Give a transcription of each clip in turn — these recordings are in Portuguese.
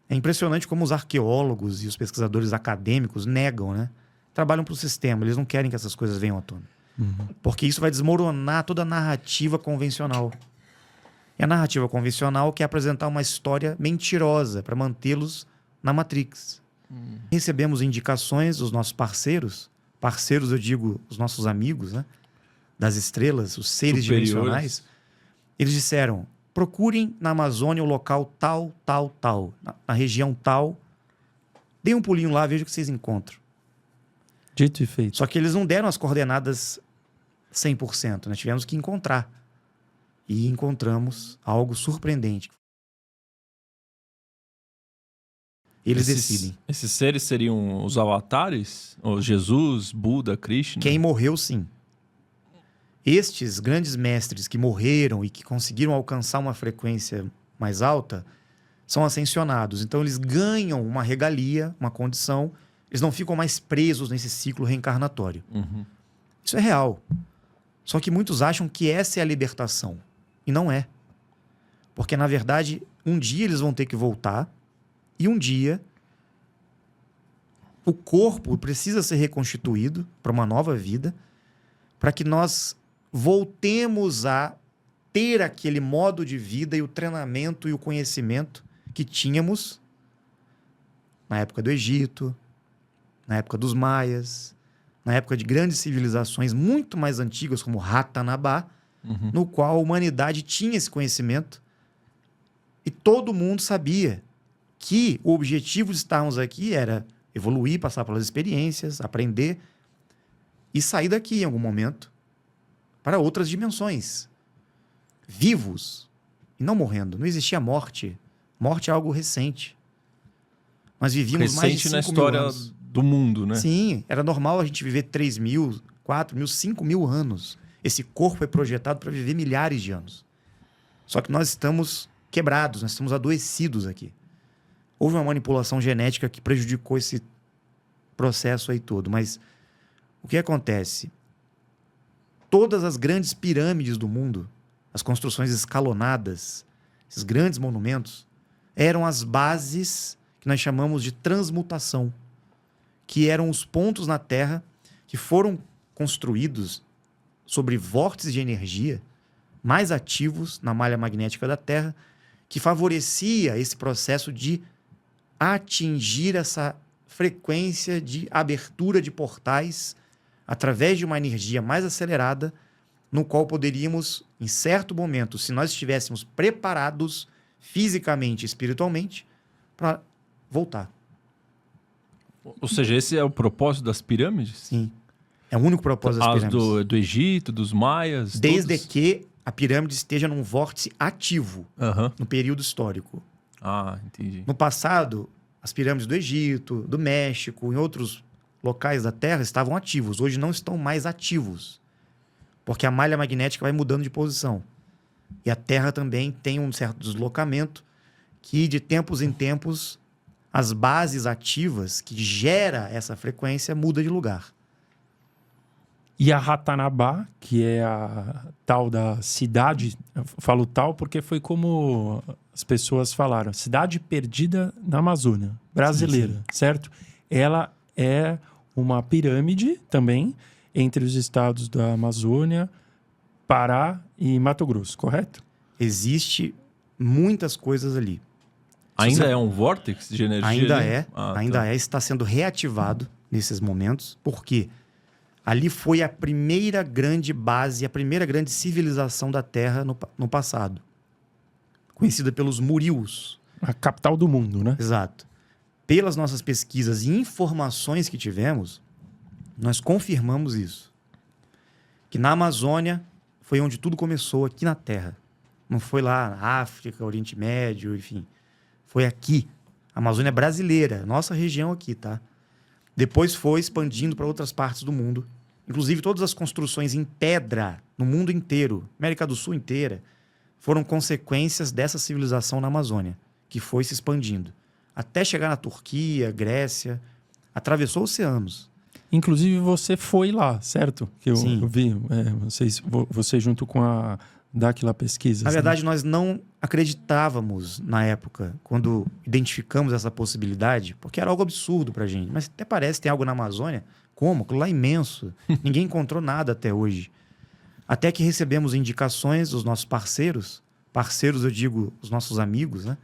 É impressionante como os arqueólogos e os pesquisadores acadêmicos negam, né? Trabalham para o sistema, eles não querem que essas coisas venham à tona. Porque isso vai desmoronar toda a narrativa convencional. E a narrativa convencional quer apresentar uma história mentirosa para mantê-los na Matrix. Recebemos indicações dos nossos parceiros, eu digo os nossos amigos, né? Das estrelas, os seres dimensionais. Eles disseram, procurem na Amazônia o local tal, tal, tal, na região tal. Deem um pulinho lá, vejam o que vocês encontram. Dito e feito. Só que eles não deram as coordenadas 100%. Nós tivemos que encontrar. E encontramos algo surpreendente. Eles decidem. Esses seres seriam os avatares? Ou Jesus, Buda, Krishna? Quem morreu, sim. Estes grandes mestres que morreram e que conseguiram alcançar uma frequência mais alta são ascensionados. Então eles ganham uma regalia, uma condição. Eles não ficam mais presos nesse ciclo reencarnatório. Isso é real. Só que muitos acham que essa é a libertação. E não é. Porque, na verdade, um dia eles vão ter que voltar e um dia o corpo precisa ser reconstituído para uma nova vida, para que nós voltemos a ter aquele modo de vida e o treinamento e o conhecimento que tínhamos na época do Egito, na época dos Maias, na época de grandes civilizações muito mais antigas, como Ratanabá, no qual a humanidade tinha esse conhecimento e todo mundo sabia que o objetivo de estarmos aqui era evoluir, passar pelas experiências, aprender e sair daqui em algum momento para outras dimensões. Vivos e não morrendo. Não existia morte. Morte é algo recente. Nós vivíamos mais de 5 na história mil anos. Do mundo, né? Sim, era normal a gente viver 3 mil, 4 mil, 5 mil anos. Esse corpo é projetado para viver milhares de anos. Só que nós estamos quebrados, nós estamos adoecidos aqui. Houve uma manipulação genética que prejudicou esse processo aí todo. Mas o que acontece? Todas as grandes pirâmides do mundo, as construções escalonadas, esses grandes monumentos, eram as bases que nós chamamos de transmutação, que eram os pontos na Terra que foram construídos sobre vórtices de energia mais ativos na malha magnética da Terra, que favorecia esse processo de atingir essa frequência de abertura de portais através de uma energia mais acelerada, no qual poderíamos, em certo momento, se nós estivéssemos preparados fisicamente e espiritualmente, para voltar. Ou seja, esse é o propósito das pirâmides? Sim. É o único propósito das pirâmides. Do Egito, dos Maias? Desde que a pirâmide esteja num vórtice ativo no período histórico. Ah, entendi. No passado, as pirâmides do Egito, do México, em outros locais da Terra estavam ativos. Hoje não estão mais ativos. Porque a malha magnética vai mudando de posição. E a Terra também tem um certo deslocamento que, de tempos em tempos, as bases ativas que gera essa frequência muda de lugar. E a Ratanabá, que é a tal da cidade, eu falo tal porque foi como as pessoas falaram, cidade perdida na Amazônia, brasileira, sim. Certo? Ela é uma pirâmide também entre os estados da Amazônia, Pará e Mato Grosso, correto? Existe muitas coisas ali. Ainda é um vórtice de energia? Ainda é. Ainda é. Está sendo reativado nesses momentos. Por quê? Ali foi a primeira grande base, a primeira grande civilização da Terra no passado. Conhecida pelos Murius. A capital do mundo, né? Exato. Pelas nossas pesquisas e informações que tivemos, nós confirmamos isso. Que na Amazônia foi onde tudo começou, aqui na Terra. Não foi lá na África, Oriente Médio, enfim. Foi aqui. A Amazônia brasileira, nossa região aqui, tá? Depois foi expandindo para outras partes do mundo. Inclusive, todas as construções em pedra no mundo inteiro, América do Sul inteira, foram consequências dessa civilização na Amazônia, que foi se expandindo. Até chegar na Turquia, Grécia, atravessou oceanos. Inclusive, você foi lá, certo? Que eu Sim. vi você junto com a Dáquila Pesquisas. Na né? verdade, nós não acreditávamos na época, quando identificamos essa possibilidade, porque era algo absurdo pra gente. Mas até parece que tem algo na Amazônia. Como? Aquilo lá é imenso. Ninguém encontrou nada até hoje. Até que recebemos indicações dos nossos parceiros. Parceiros, eu digo, os nossos amigos, né?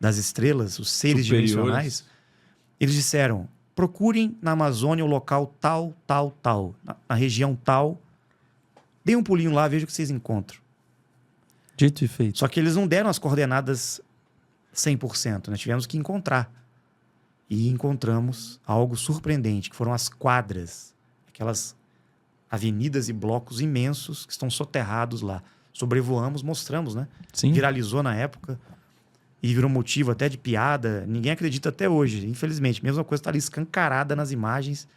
Das estrelas, os seres Superiores. dimensionais. Eles disseram, procurem na Amazônia o local tal, tal, tal. Na região tal. Deem um pulinho lá, veja o que vocês encontram. Dito e feito. Só que eles não deram as coordenadas 100%. Nós tivemos que encontrar. E encontramos algo surpreendente, que foram as quadras. Aquelas avenidas e blocos imensos que estão soterrados lá. Sobrevoamos, mostramos, né? Sim. Viralizou na época e virou motivo até de piada. Ninguém acredita até hoje, infelizmente. Mesma coisa está ali escancarada nas imagens.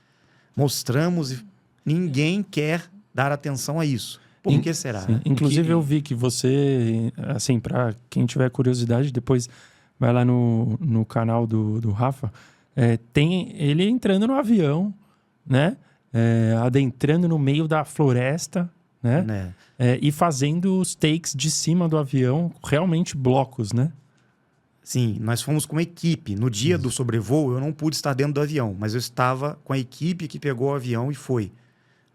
Mostramos e ninguém quer dar atenção a isso. Por que será? Sim. Inclusive, eu vi que você, assim, para quem tiver curiosidade, depois vai lá no canal do Rafa, tem ele entrando no avião, né? Adentrando no meio da floresta, né? Né? E fazendo os takes de cima do avião, realmente blocos, né? Sim, nós fomos com uma equipe. No dia do sobrevoo, eu não pude estar dentro do avião, mas eu estava com a equipe que pegou o avião e foi.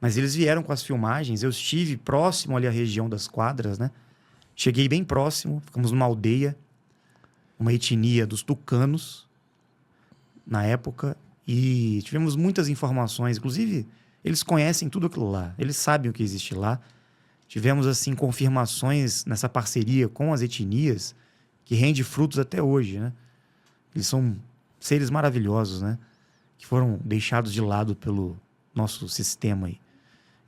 Mas eles vieram com as filmagens, eu estive próximo ali à região das quadras, né? Cheguei bem próximo, ficamos numa aldeia, uma etnia dos tucanos, na época, e tivemos muitas informações. Inclusive, eles conhecem tudo aquilo lá, eles sabem o que existe lá. Tivemos, assim, confirmações nessa parceria com as etnias, que rende frutos até hoje, né? Eles são seres maravilhosos, né? Que foram deixados de lado pelo nosso sistema aí.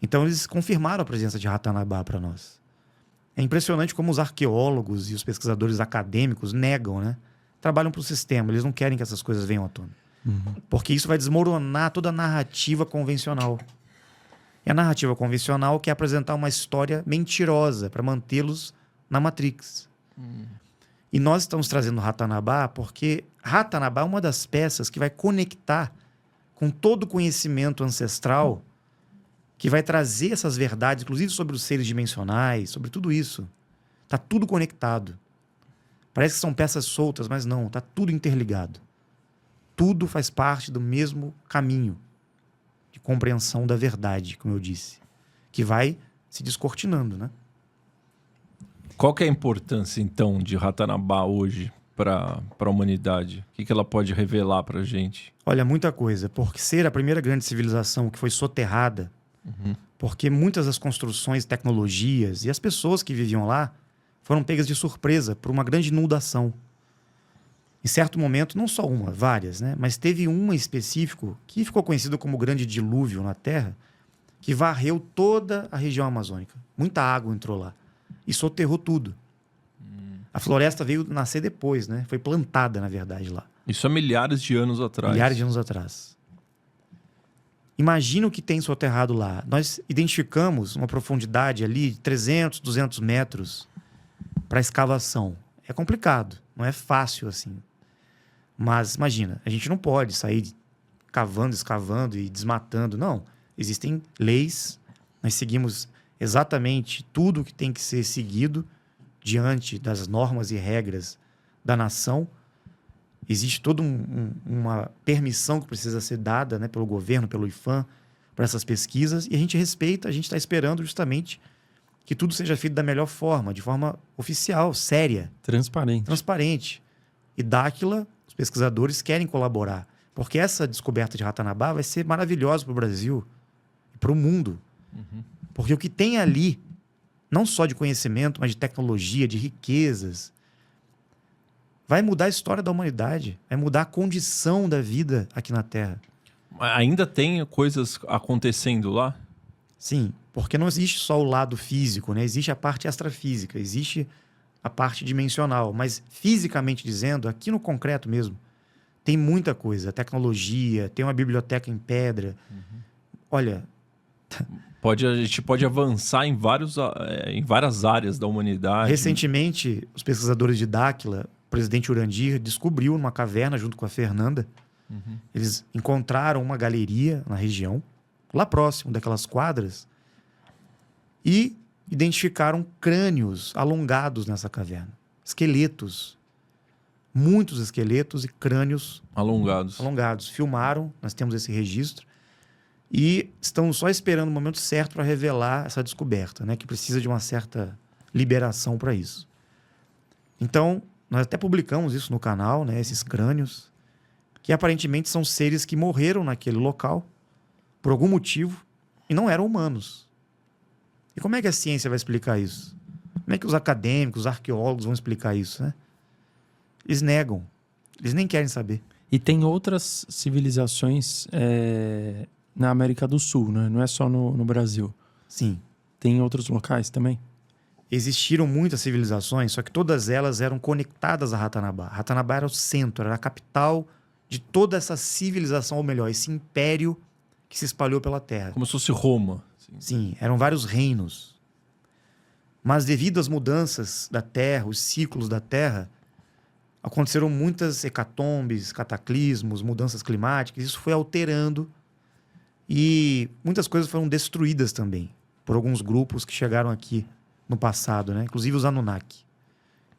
Então, eles confirmaram a presença de Ratanabá para nós. É impressionante como os arqueólogos e os pesquisadores acadêmicos negam, né? Trabalham para o sistema, eles não querem que essas coisas venham à tona. Porque isso vai desmoronar toda a narrativa convencional. E a narrativa convencional quer apresentar uma história mentirosa para mantê-los na Matrix. E nós estamos trazendo Ratanabá porque Ratanabá é uma das peças que vai conectar com todo o conhecimento ancestral, que vai trazer essas verdades, inclusive sobre os seres dimensionais, sobre tudo isso. Está tudo conectado. Parece que são peças soltas, mas não, está tudo interligado. Tudo faz parte do mesmo caminho de compreensão da verdade, como eu disse, que vai se descortinando, né? Qual que é a importância, então, de Ratanabá hoje para a humanidade? O que ela pode revelar para a gente? Olha, muita coisa. Por ser a primeira grande civilização que foi soterrada, porque muitas das construções, tecnologias e as pessoas que viviam lá foram pegas de surpresa por uma grande inundação. Em certo momento, não só uma, várias, né? Mas teve uma em específico que ficou conhecido como o Grande Dilúvio na Terra, que varreu toda a região amazônica. Muita água entrou lá e soterrou tudo. A floresta veio nascer depois, né? Foi plantada, na verdade, lá. Isso há milhares de anos atrás. Milhares de anos atrás. Imagina o que tem soterrado lá. Nós identificamos uma profundidade ali de 300, 200 metros para escavação. É complicado, não é fácil assim. Mas imagina, a gente não pode sair cavando, escavando e desmatando. Não, existem leis, nós seguimos exatamente tudo que tem que ser seguido diante das normas e regras da nação. Existe toda uma permissão que precisa ser dada, né, pelo governo, pelo IPHAN, para essas pesquisas, e a gente respeita, a gente está esperando justamente que tudo seja feito da melhor forma, de forma oficial, séria, transparente. E Dáquila, os pesquisadores querem colaborar, porque essa descoberta de Ratanabá vai ser maravilhosa para o Brasil e para o mundo. Porque o que tem ali, não só de conhecimento, mas de tecnologia, de riquezas, vai mudar a história da humanidade, vai mudar a condição da vida aqui na Terra. Ainda tem coisas acontecendo lá? Sim, porque não existe só o lado físico, né? Existe a parte extrafísica, existe a parte dimensional, mas fisicamente dizendo, aqui no concreto mesmo, tem muita coisa, tecnologia, tem uma biblioteca em pedra. Olha, A gente pode avançar em várias áreas da humanidade. recentemente, os pesquisadores de Dáquila, o presidente Urandir descobriu numa caverna junto com a Fernanda, eles encontraram uma galeria na região, lá próximo daquelas quadras, e identificaram crânios alongados nessa caverna. Esqueletos. Muitos esqueletos e crânios Alongados. Filmaram, nós temos esse registro. E estão só esperando o momento certo para revelar essa descoberta, né? Que precisa de uma certa liberação para isso. Então, nós até publicamos isso no canal, né? Esses crânios, que aparentemente são seres que morreram naquele local por algum motivo e não eram humanos. E como é que a ciência vai explicar isso? Como é que os acadêmicos, os arqueólogos vão explicar isso, né? Eles negam. Eles nem querem saber. E tem outras civilizações na América do Sul, né? Não é só no Brasil. Sim. Tem em outros locais também? Existiram muitas civilizações, só que todas elas eram conectadas a Ratanabá. Ratanabá era o centro, era a capital de toda essa civilização, ou melhor, esse império que se espalhou pela Terra. Como se fosse Roma. Sim, eram vários reinos. Mas devido às mudanças da Terra, os ciclos da Terra, aconteceram muitas hecatombes, cataclismos, mudanças climáticas. Isso foi alterando e muitas coisas foram destruídas também por alguns grupos que chegaram aqui no passado, né? Inclusive os Anunnaki,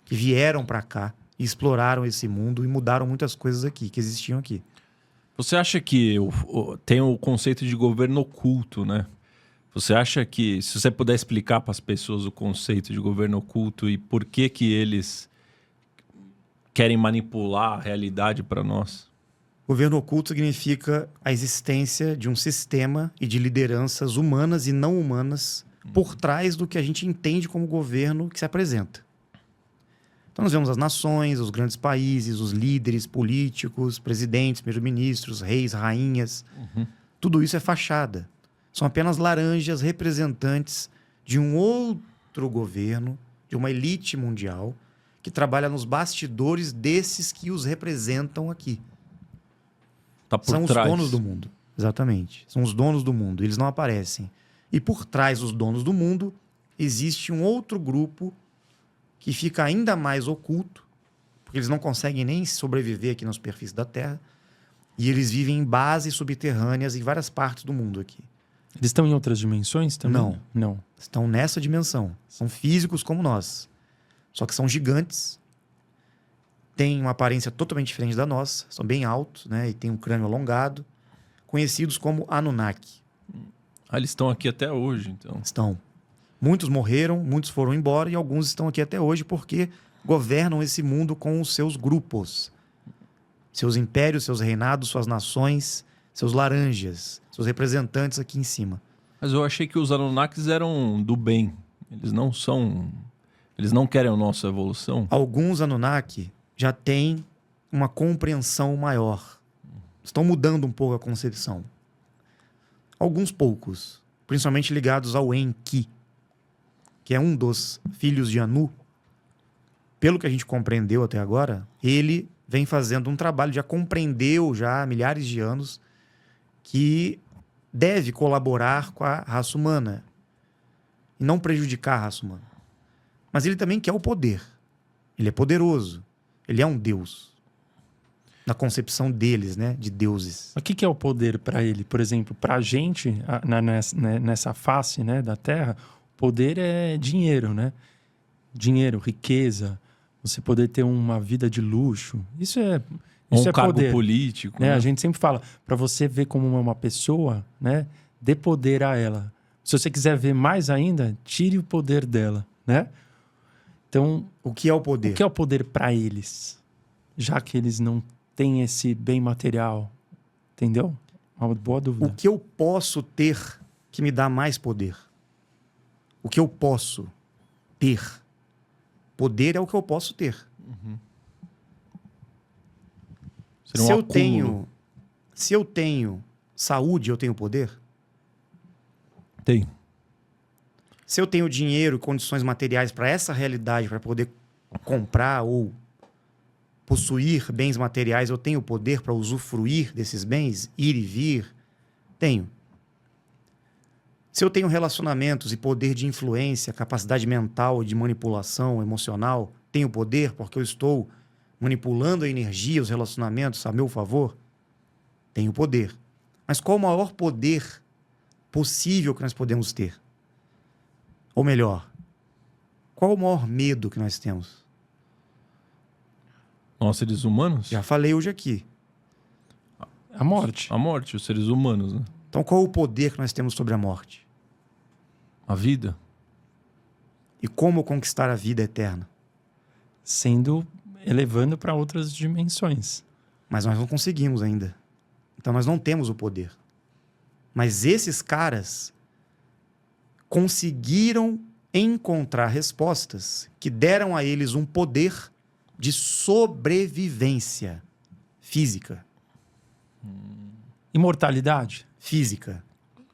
que vieram para cá e exploraram esse mundo e mudaram muitas coisas aqui, que existiam aqui. Você acha que tem o conceito de governo oculto, né? Você acha que, se você puder explicar para as pessoas o conceito de governo oculto e por que eles querem manipular a realidade para nós? Governo oculto significa a existência de um sistema e de lideranças humanas e não humanas por trás do que a gente entende como governo que se apresenta. Então nós vemos as nações, os grandes países, os líderes políticos, presidentes, primeiros-ministros, reis, rainhas. Tudo isso é fachada. São apenas laranjas representantes de um outro governo, de uma elite mundial, que trabalha nos bastidores desses que os representam aqui. Tá por São trás. os donos do mundo. Exatamente. São os donos do mundo. Eles não aparecem. E por trás dos donos do mundo, existe um outro grupo que fica ainda mais oculto, porque eles não conseguem nem sobreviver aqui na superfície da Terra, e eles vivem em bases subterrâneas em várias partes do mundo aqui. Eles estão em outras dimensões também? Não. Estão nessa dimensão. São físicos como nós. Só que são gigantes, têm uma aparência totalmente diferente da nossa, são bem altos, né? E têm um crânio alongado, conhecidos como Anunnaki. Eles estão aqui até hoje, então. Estão. Muitos morreram, muitos foram embora e alguns estão aqui até hoje porque governam esse mundo com os seus grupos. Seus impérios, seus reinados, suas nações, seus laranjas, seus representantes aqui em cima. Mas eu achei que os Anunnakis eram do bem. Eles não querem a nossa evolução. Alguns Anunnaki já têm uma compreensão maior. Estão mudando um pouco a concepção. Alguns poucos, principalmente ligados ao Enki, que é um dos filhos de Anu. Pelo que a gente compreendeu até agora, ele vem fazendo um trabalho, já compreendeu já há milhares de anos que deve colaborar com a raça humana e não prejudicar a raça humana. Mas ele também quer o poder. Ele é poderoso. Ele é um deus. Na concepção deles, né? De deuses. O que é o poder para ele? Por exemplo, para a gente, nessa face, né, da Terra, poder é dinheiro, né? Dinheiro, riqueza, você poder ter uma vida de luxo. Isso é cargo poder político. né? Né? A gente sempre fala, para você ver como uma pessoa, né, dê poder a ela. Se você quiser ver mais ainda, tire o poder dela, né? Então, o que é o poder? O que é o poder para eles? Já que eles não têm esse bem material, entendeu? Uma boa dúvida. O que eu posso ter que me dá mais poder? O que eu posso ter? Poder é o que eu posso ter. Se eu tenho saúde, eu tenho poder? Tem. Se eu tenho dinheiro e condições materiais para essa realidade, para poder comprar ou possuir bens materiais, eu tenho poder para usufruir desses bens, ir e vir? Tenho. Se eu tenho relacionamentos e poder de influência, capacidade mental de manipulação emocional, tenho poder porque eu estou manipulando a energia, os relacionamentos a meu favor? Tenho poder. Mas qual o maior poder possível que nós podemos ter? Ou melhor, qual o maior medo que nós temos? Nós, seres humanos? Já falei hoje aqui. A morte. A morte, os seres humanos, né? Então, qual o poder que nós temos sobre a morte? A vida. E como conquistar a vida eterna? Elevando para outras dimensões. Mas nós não conseguimos ainda. Então, nós não temos o poder. Mas esses caras conseguiram encontrar respostas que deram a eles um poder de sobrevivência física. Imortalidade? Física.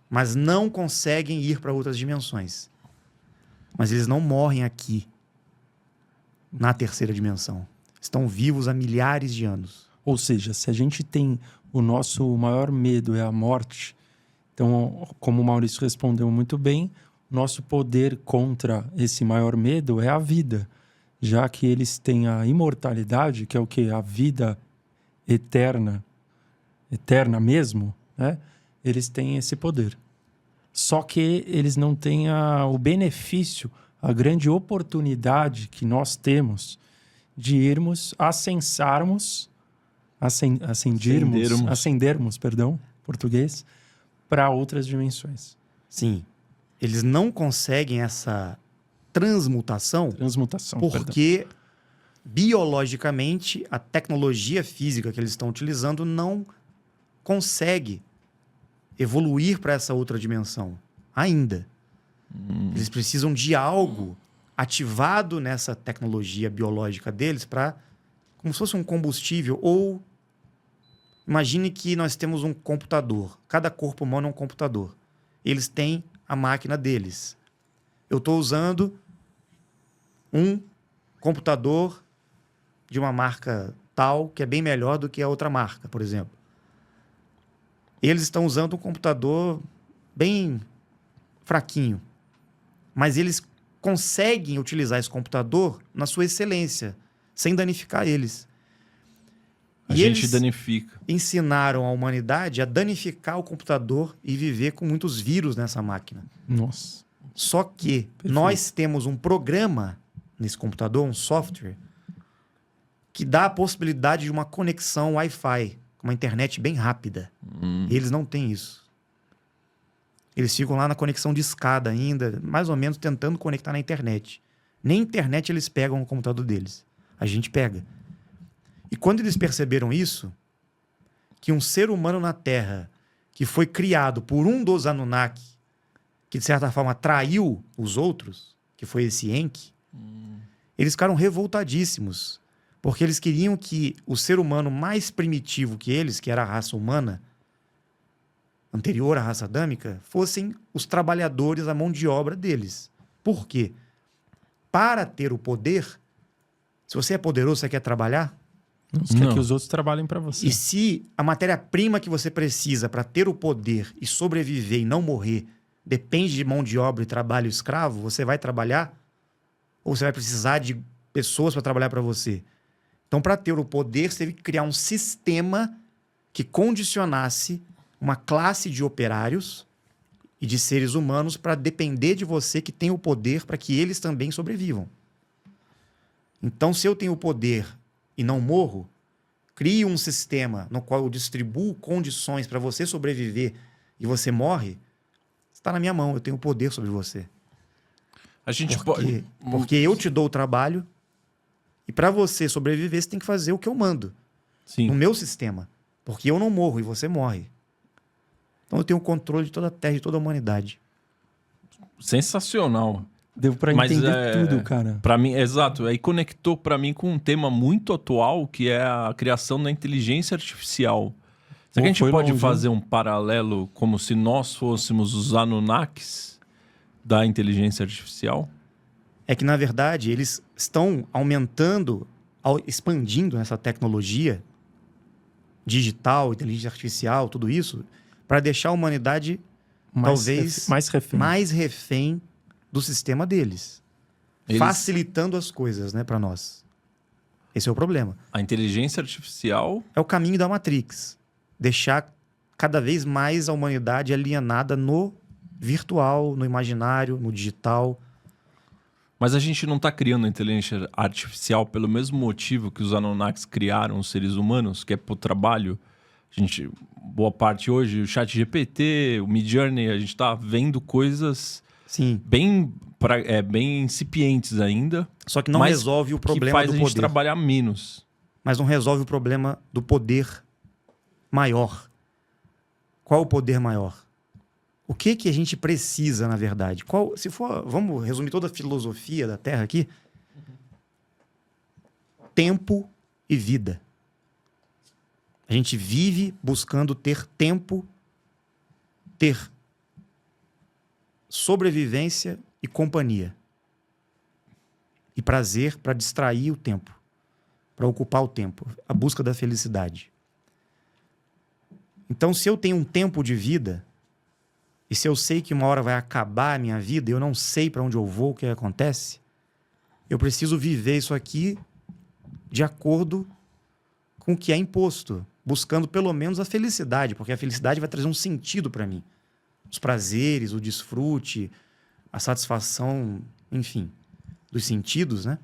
Mas não conseguem ir para outras dimensões. Mas eles não morrem aqui, na terceira dimensão. Estão vivos há milhares de anos. Ou seja, se a gente tem o nosso maior medo é a morte, então, como o Maurício respondeu muito bem, nosso poder contra esse maior medo é a vida, já que eles têm a imortalidade, que é o quê? A vida eterna mesmo, né? Eles têm esse poder. Só que eles não têm o benefício, a grande oportunidade que nós temos de irmos, ascendermos, português, para outras dimensões. Sim. Eles não conseguem essa transmutação porque biologicamente a tecnologia física que eles estão utilizando não consegue evoluir para essa outra dimensão ainda. Eles precisam de algo ativado nessa tecnologia biológica deles para, como se fosse um combustível. Ou imagine que nós temos um computador. Cada corpo humano é um computador. Eles têm a máquina deles. Eu estou usando um computador de uma marca tal que é bem melhor do que a outra marca, por exemplo. Eles estão usando um computador bem fraquinho, mas eles conseguem utilizar esse computador na sua excelência, sem danificar eles. A gente danifica. Ensinaram a humanidade a danificar o computador e viver com muitos vírus nessa máquina. Nossa. Só que nós temos um programa nesse computador, um software, que dá a possibilidade de uma conexão Wi-Fi, uma internet bem rápida. Eles não têm isso. Eles ficam lá na conexão de escada ainda, mais ou menos tentando conectar na internet. Nem internet eles pegam no computador deles. A gente pega. E quando eles perceberam isso, que um ser humano na Terra, que foi criado por um dos Anunnaki, que de certa forma traiu os outros, que foi esse Enki, eles ficaram revoltadíssimos. Porque eles queriam que o ser humano mais primitivo que eles, que era a raça humana, anterior à raça adâmica, fossem os trabalhadores, a mão de obra deles. Por quê? Para ter o poder, se você é poderoso, você quer trabalhar? Você quer que os outros trabalhem para você. E se a matéria-prima que você precisa para ter o poder e sobreviver e não morrer depende de mão de obra e trabalho escravo, você vai trabalhar? Ou você vai precisar de pessoas para trabalhar para você? Então, para ter o poder, você teve que criar um sistema que condicionasse uma classe de operários e de seres humanos para depender de você que tem o poder para que eles também sobrevivam. Então, se eu tenho o poder e não morro, crio um sistema no qual eu distribuo condições para você sobreviver e você morre, está na minha mão, eu tenho poder sobre você. A gente Porque eu te dou o trabalho e para você sobreviver, você tem que fazer o que eu mando. Sim. No meu sistema. Porque eu não morro e você morre. Então eu tenho o controle de toda a Terra e de toda a humanidade. Sensacional. Deu para entender tudo, cara. Para mim, exato. Aí conectou para mim com um tema muito atual, que é a criação da inteligência artificial. Será que a gente pode fazer um paralelo como se nós fôssemos os Anunnakis da inteligência artificial? É que, na verdade, eles estão aumentando, expandindo essa tecnologia digital, inteligência artificial, tudo isso, para deixar a humanidade talvez mais refém do sistema deles. Facilitando as coisas, né, para nós. Esse é o problema. A inteligência artificial é o caminho da Matrix. Deixar cada vez mais a humanidade alienada no virtual, no imaginário, no digital. Mas a gente não está criando a inteligência artificial pelo mesmo motivo que os Anunnakis criaram os seres humanos, que é pro trabalho. A gente, boa parte hoje, o ChatGPT, o Midjourney, a gente está vendo coisas Sim. bem incipientes ainda. Só que não mas resolve o que problema faz do a gente poder. trabalhar menos. Mas não resolve o problema do poder maior. Qual o poder maior? O que a gente precisa, na verdade? Vamos resumir toda a filosofia da Terra aqui? Tempo e vida. A gente vive buscando ter tempo, ter sobrevivência e companhia. E prazer para distrair o tempo, para ocupar o tempo, a busca da felicidade. Então, se eu tenho um tempo de vida, e se eu sei que uma hora vai acabar a minha vida, e eu não sei para onde eu vou, o que acontece, eu preciso viver isso aqui de acordo com o que é imposto, buscando pelo menos a felicidade, porque a felicidade vai trazer um sentido para mim. Os prazeres, o desfrute, a satisfação, enfim, dos sentidos, né?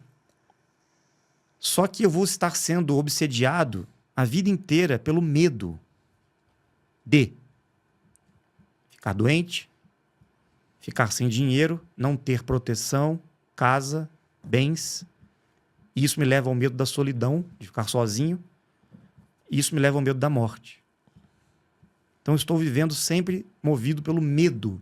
Só que eu vou estar sendo obsediado a vida inteira pelo medo de ficar doente, ficar sem dinheiro, não ter proteção, casa, bens. E isso me leva ao medo da solidão, de ficar sozinho. E isso me leva ao medo da morte. Então eu estou vivendo sempre movido pelo medo